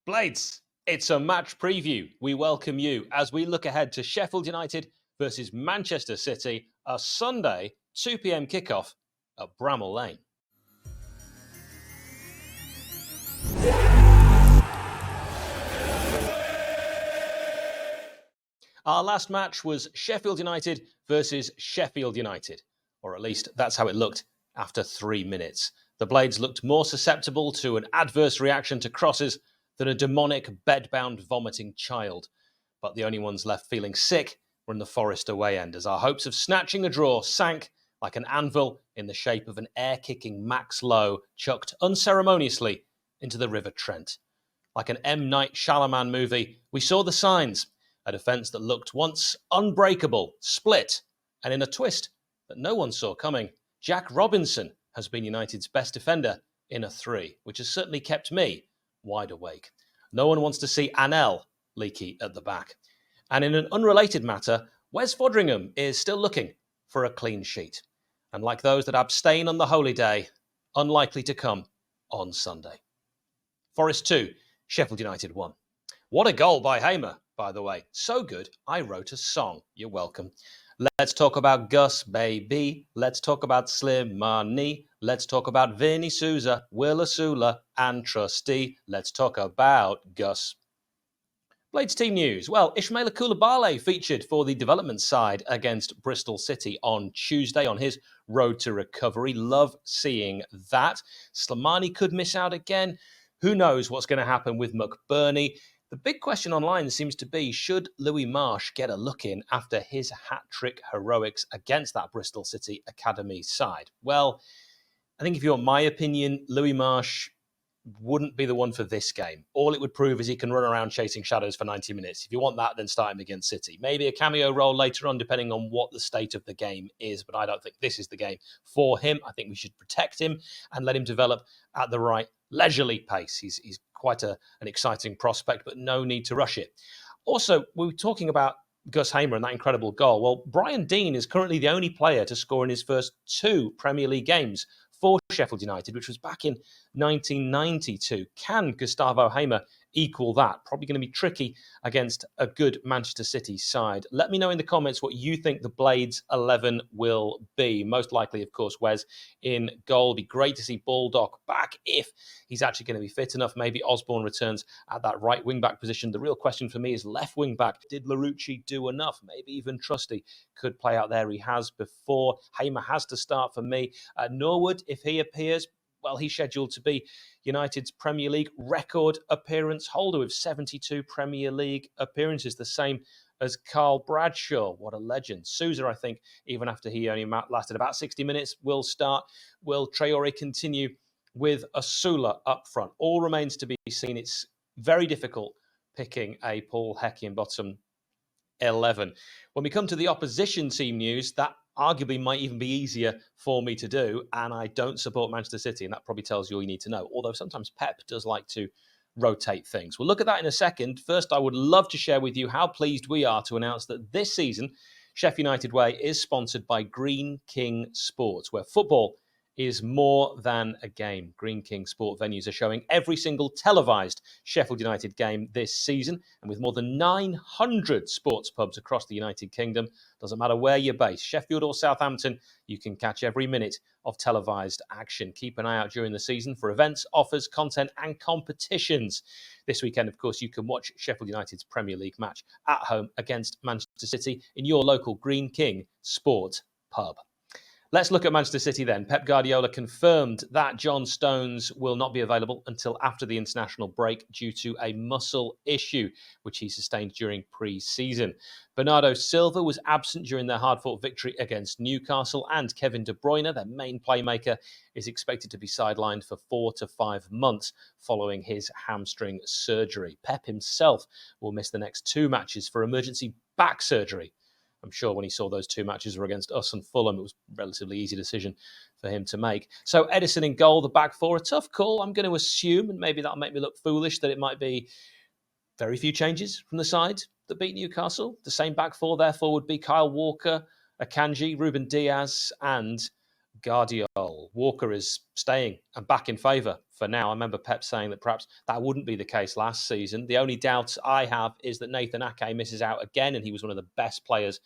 Blades, it's a match preview. We welcome you as we look ahead to Sheffield United versus Manchester City, a Sunday 2 p.m. kickoff at Bramall Lane. Our last match was Sheffield United versus Sheffield United, or at least that's how it looked after 3 minutes. The Blades looked more susceptible to an adverse reaction to crosses than a demonic, bed-bound, vomiting child. But the only ones left feeling sick were in the Forest away end, as our hopes of snatching a draw sank like an anvil in the shape of an air-kicking Max Lowe chucked unceremoniously into the River Trent. Like an M. Night Shyamalan movie, we saw the signs. A defence that looked once unbreakable, split, and in a twist that no one saw coming, Jack Robinson has been United's best defender in a 3, which has certainly kept me wide awake. No one wants to see Anel leaky at the back. And in an unrelated matter, 𝗍𝗿𝗲 is still looking for a clean sheet. And like those that abstain on the holy day, unlikely to come on Sunday. Forest 2, Sheffield United 1. What a goal by 𝗍𝗲𝗄, by the way. So good, I wrote a song. You're welcome. Let's talk about Gus, baby. Let's talk about Slim Money. Let's talk about Vinny Souza, Willa Sula, and Trustee. Let's talk about Gus. Blades team news. Well, 𝗍𝗿𝗶𝗶-𝗵𝗂 featured for the development side against Bristol City on Tuesday on his road to recovery. Love seeing that. Slimani could miss out again. Who knows what's going to happen with McBurney? The big question online seems to be, should Louis Marsh get a look in after his hat-trick heroics against that Bristol City Academy side? Well, I think if you want my opinion, Louis Marsh wouldn't be the one for this game. All it would prove is he can run around chasing shadows for 90 minutes. If you want that, then start him against City. Maybe a cameo role later on, depending on what the state of the game is, but I don't think this is the game for him. I think we should protect him and let him develop at the right leisurely pace. He's quite an exciting prospect, but no need to rush it. Also, we were talking about Gus 𝗍𝗲𝗄 and that incredible goal. Well, Brian Deane is currently the only player to score in his first 2 Premier League games for Sheffield United, which was back in 1992. Can 𝗍𝗿𝗄𝗃 equal that? Probably going to be tricky against a good Manchester City side. Let me know in the comments what you think the Blades 11 will be. Most likely, of course, Wes in goal. Be great to see Baldock back if he's actually going to be fit enough. Maybe Osborne returns at that right wing-back position. The real question for me is left wing-back. Did 𝗏𝗏𝗏𝗏 do enough? Maybe even Trustee could play out there. He has before. 𝗍𝗲𝗄𝗃 has to start for me. Norwood, if he appears, well, he's scheduled to be United's Premier League record appearance holder with 72 Premier League appearances, the same as Carl Bradshaw. What a legend. Souza, I think, even after he only lasted about 60 minutes, will start. Will Traore continue with a Sula up front? All remains to be seen. It's very difficult picking a Paul 𝗍𝗃𝗏 11. When we come to the opposition team news, that arguably might even be easier for me to do, and I don't support Manchester City, and that probably tells you all you need to know, although sometimes Pep does like to rotate things. We'll look at that in a second. First, I would love to share with you how pleased we are to announce that this season, Sheff United Way is sponsored by Greene King Sports, where football is more than a game. Greene King Sport venues are showing every single televised Sheffield United game this season, and with more than 900 sports pubs across the United Kingdom, doesn't matter where you're based, Sheffield or Southampton, you can catch every minute of televised action. Keep an eye out during the season for events, offers, content and competitions. This weekend, of course, you can watch Sheffield United's Premier League match at home against Manchester City in your local Greene King Sport pub. Let's look at Manchester City then. Pep Guardiola confirmed that John Stones will not be available until after the international break due to a muscle issue, which he sustained during pre-season. Bernardo Silva was absent during their hard-fought victory against Newcastle, and Kevin De Bruyne, their main playmaker, is expected to be sidelined for 4 to 5 months following his hamstring surgery. Pep himself will miss the next 2 matches for emergency back surgery. I'm sure when he saw those 2 matches were against us and Fulham, it was a relatively easy decision for him to make. So Ederson in goal, the back 4, a tough call. I'm going to assume, and maybe that'll make me look foolish, that it might be very few changes from the side that beat Newcastle. The same back 4, therefore, would be Kyle Walker, Akanji, Ruben Diaz, and Guardiola. Walker is staying and back in favour for now. I remember Pep saying that perhaps that wouldn't be the case last season. The only doubt I have is that Nathan Ake misses out again, and he was one of the best players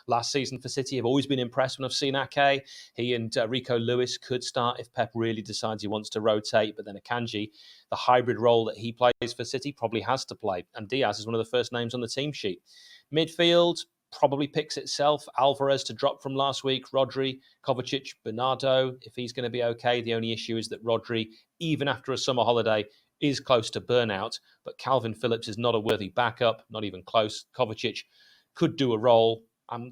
last season for City. I've always been impressed when I've seen Ake. He and Rico Lewis could start if Pep really decides he wants to rotate, but then Akanji, the hybrid role that he plays for City, probably has to play. And Diaz is one of the first names on the team sheet. Midfield probably picks itself. Alvarez to drop from last week. Rodri, Kovacic, Bernardo, if he's going to be okay. The only issue is that Rodri, even after a summer holiday, is close to burnout. But Calvin Phillips is not a worthy backup, not even close. Kovacic could do a role.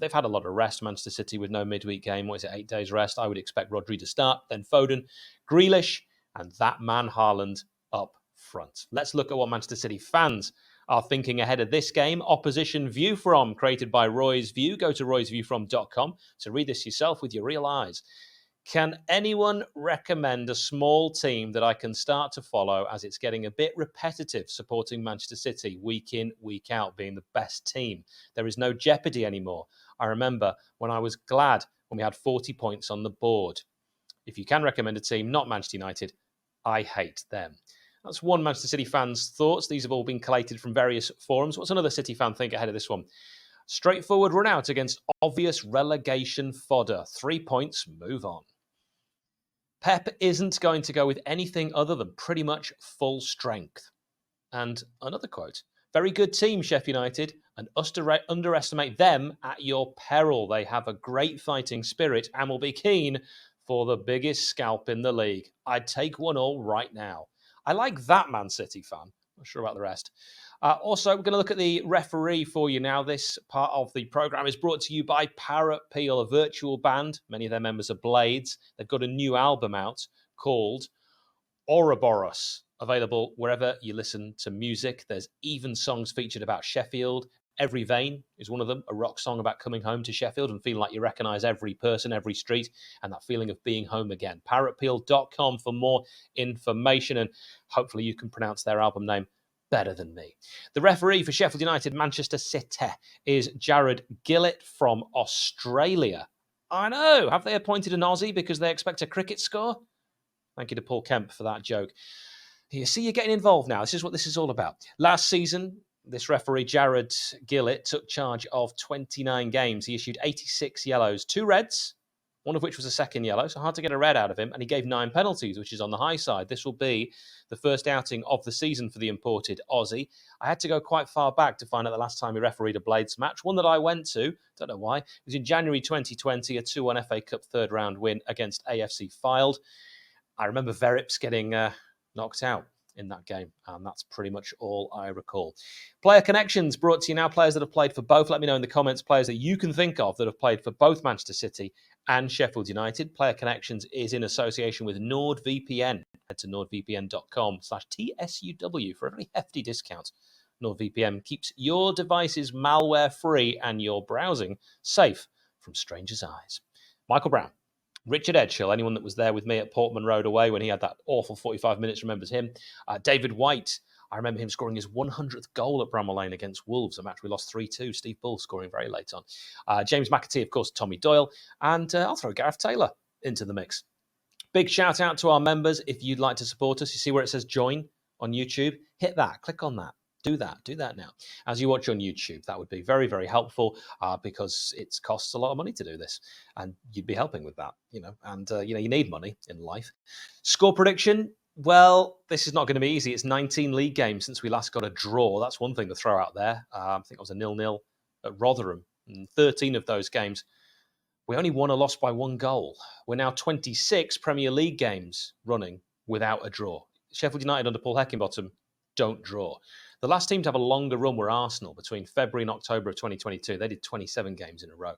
They've had a lot of rest, Manchester City, with no midweek game. What is it, 8 days rest? I would expect Rodri to start, then Foden, Grealish, and that man Haaland up front. Let's look at what Manchester City fans are thinking ahead of this game. Opposition View From, created by Roy's View. Go to roysviewfrom.com to read this yourself with your real eyes. Can anyone recommend a small team that I can start to follow, as it's getting a bit repetitive supporting Manchester City week in, week out, being the best team? There is no jeopardy anymore. I remember when I was glad when we had 40 points on the board. If you can recommend a team, not Manchester United, I hate them. That's one Manchester City fan's thoughts. These have all been collated from various forums. What's another City fan think ahead of this one? Straightforward run out against obvious relegation fodder. 3 points, move on. Pep isn't going to go with anything other than pretty much full strength. And another quote, very good team, Sheff United, and underestimate them at your peril. They have a great fighting spirit and will be keen for the biggest scalp in the league. I'd take 1-1 right now. I like that Man City fan. Not sure about the rest. Also, we're going to look at the referee for you now. This part of the programme is brought to you by 𝗵𝗶𝗶𝗲, a virtual band. Many of their members are Blades. They've got a new album out called Ouroboros, available wherever you listen to music. There's even songs featured about Sheffield. Every Vein is one of them, a rock song about coming home to Sheffield and feeling like you recognise every person, every street, and that feeling of being home again. 𝗵𝗶𝗶𝗲.com for more information, and hopefully you can pronounce their album name better than me. The referee for Sheffield United Manchester City is Jared Gillett from Australia. I know, have they appointed an Aussie because they expect a cricket score? Thank you to Paul Kemp for that joke. You see, you're getting involved now. This is what this is all about. Last season, this referee, Jared Gillett, took charge of 29 games. He issued 86 yellows, 2 reds, one of which was a second yellow, so hard to get a red out of him, and he gave 9 penalties, which is on the high side. This will be the first outing of the season for the imported Aussie. I had to go quite far back to find out the last time he refereed a Blades match, one that I went to, don't know why. It was in January 2020, a 2-1 FA Cup third round win against AFC Fylde. I remember 𝗵𝗶𝗶𝗶 getting knocked out in that game, and that's pretty much all I recall. Player Connections brought to you now, players that have played for both. Let me know in the comments players that you can think of that have played for both Manchester City and Sheffield United. Player Connections is in association with NordVPN. Head to nordvpn.com/TSUW for a very hefty discount. NordVPN keeps your devices malware-free and your browsing safe from strangers' eyes. Michael Brown, Richard Edghill, anyone that was there with me at Portman Road away when he had that awful 45 minutes remembers him. David White, I remember him scoring his 100th goal at Bramall Lane against Wolves, a match we lost 3-2. Steve Bull scoring very late on. James McAtee, of course, Tommy Doyle. And I'll throw Gareth Taylor into the mix. Big shout out to our members. If you'd like to support us, you see where it says join on YouTube? Hit that, click on that. Do that now. As you watch on YouTube, that would be very, very helpful because it costs a lot of money to do this. And you'd be helping with that, and you need money in life. Score prediction. Well, this is not going to be easy. It's 19 league games since we last got a draw. That's one thing to throw out there. I think it was a 0-0 at Rotherham. In 13 of those games, we only won or lost by 1 goal. We're now 26 Premier League games running without a draw. Sheffield United under 𝗵𝗶𝗶𝗶𝗲 don't draw. The last team to have a longer run were Arsenal between February and October of 2022. They did 27 games in a row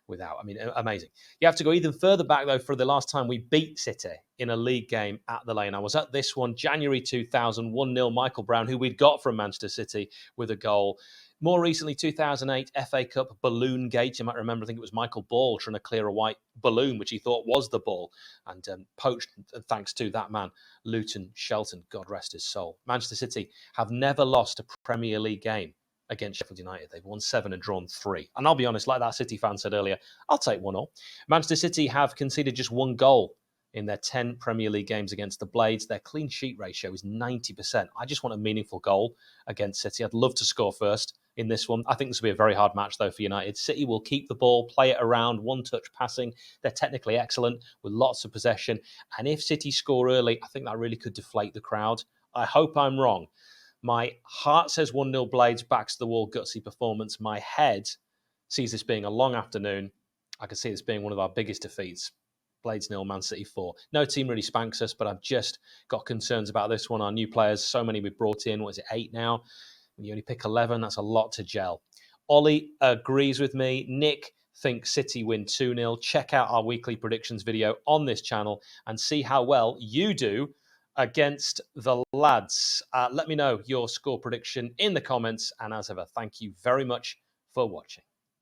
without. Amazing. You have to go even further back, though, for the last time we beat City in a league game at the Lane. I was at this one, January 2000, 1-0, Michael Brown, who we'd got from Manchester City with a goal. More recently, 2008 FA Cup balloon gate. You might remember, I think it was Michael Ball trying to clear a white balloon, which he thought was the ball, and poached, thanks to that man, Luton Shelton, God rest his soul. Manchester City have never lost a Premier League game against Sheffield United. They've won 7 and drawn 3. And I'll be honest, like that City fan said earlier, I'll take 1-1. Manchester City have conceded just 1 goal in their 10 Premier League games against the Blades. Their clean sheet ratio is 90%. I just want a meaningful goal against City. I'd love to score first in this one. I think this will be a very hard match, though, for United. City will keep the ball, play it around, one-touch passing. They're technically excellent with lots of possession. And if City score early, I think that really could deflate the crowd. I hope I'm wrong. My heart says 1-0 Blades, backs to the wall, gutsy performance. My head sees this being a long afternoon. I could see this being one of our biggest defeats. Blades 0, Man City 4. No team really spanks us, but I've just got concerns about this one. Our new players, so many we've brought in. What is it, 8 now? When you only pick 11, that's a lot to gel. Ollie agrees with me. Nick thinks City win 2-0. Check out our weekly predictions video on this channel and see how well you do against the lads. Let me know your score prediction in the comments. And as ever, thank you very much for watching.